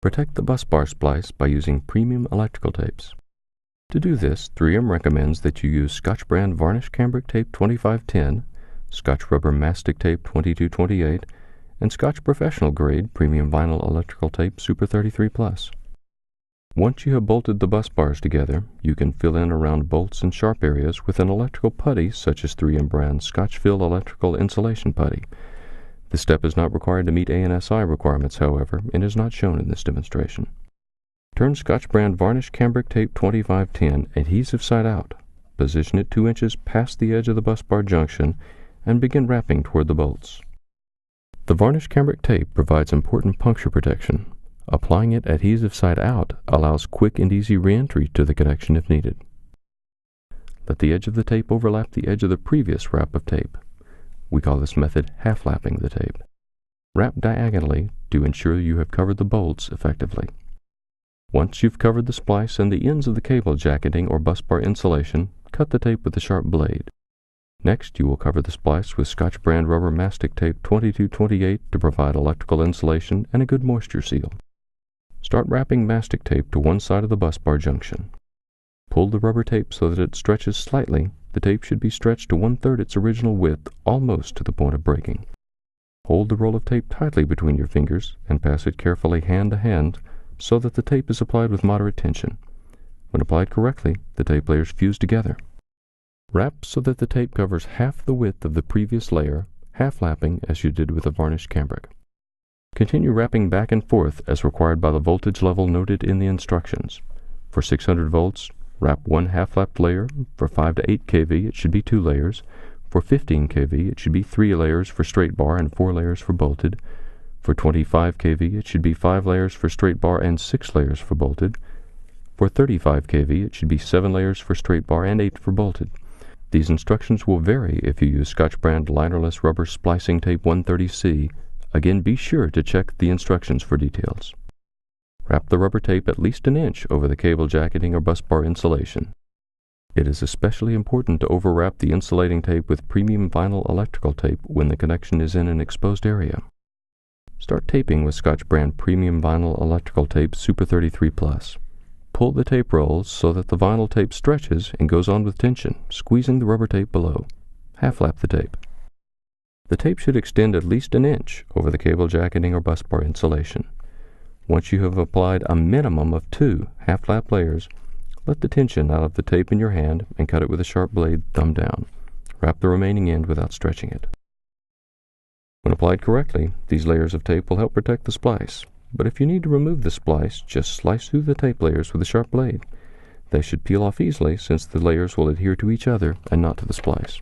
Protect the bus bar splice by using premium electrical tapes. To do this, 3M recommends that you use Scotch brand varnish cambric tape 2510, Scotch rubber mastic tape 2228, and Scotch professional grade premium vinyl electrical tape Super 33+. Once you have bolted the bus bars together, you can fill in around bolts and sharp areas with an electrical putty such as 3M brand Scotch Fill electrical insulation putty. This step is not required to meet ANSI requirements, however, and is not shown in this demonstration. Turn Scotch brand varnish cambric tape 2510 adhesive side out. Position it 2 inches past the edge of the bus bar junction and begin wrapping toward the bolts. The varnish cambric tape provides important puncture protection. Applying it adhesive side out allows quick and easy re-entry to the connection if needed. Let the edge of the tape overlap the edge of the previous wrap of tape. We call this method half-lapping the tape. Wrap diagonally to ensure you have covered the bolts effectively. Once you've covered the splice and the ends of the cable jacketing or bus bar insulation, cut the tape with a sharp blade. Next, you will cover the splice with Scotch brand rubber mastic tape 2228 to provide electrical insulation and a good moisture seal. Start wrapping mastic tape to one side of the bus bar junction. Pull the rubber tape so that it stretches slightly. The tape should be stretched to 1/3 its original width, almost to the point of breaking. Hold the roll of tape tightly between your fingers and pass it carefully hand to hand so that the tape is applied with moderate tension. When applied correctly, the tape layers fuse together. Wrap so that the tape covers half the width of the previous layer, half-lapping as you did with the varnish cambric. Continue wrapping back and forth as required by the voltage level noted in the instructions. For 600 volts, wrap 1 half-lapped layer. For 5 to 8 kV, it should be 2 layers. For 15 kV, it should be 3 layers for straight bar and 4 layers for bolted. For 25 kV, it should be 5 layers for straight bar and 6 layers for bolted. For 35 kV, it should be 7 layers for straight bar and 8 for bolted. These instructions will vary if you use Scotch brand linerless rubber splicing tape 130C. Again, be sure to check the instructions for details. Wrap the rubber tape at least an inch over the cable jacketing or bus bar insulation. It is especially important to overwrap the insulating tape with premium vinyl electrical tape when the connection is in an exposed area. Start taping with Scotch brand premium vinyl electrical tape Super 33+. Pull the tape rolls so that the vinyl tape stretches and goes on with tension, squeezing the rubber tape below. Half-lap the tape. The tape should extend at least an inch over the cable jacketing or bus bar insulation. Once you have applied a minimum of 2 half-lap layers, let the tension out of the tape in your hand and cut it with a sharp blade thumb down. Wrap the remaining end without stretching it. When applied correctly, these layers of tape will help protect the splice. But if you need to remove the splice, just slice through the tape layers with a sharp blade. They should peel off easily since the layers will adhere to each other and not to the splice.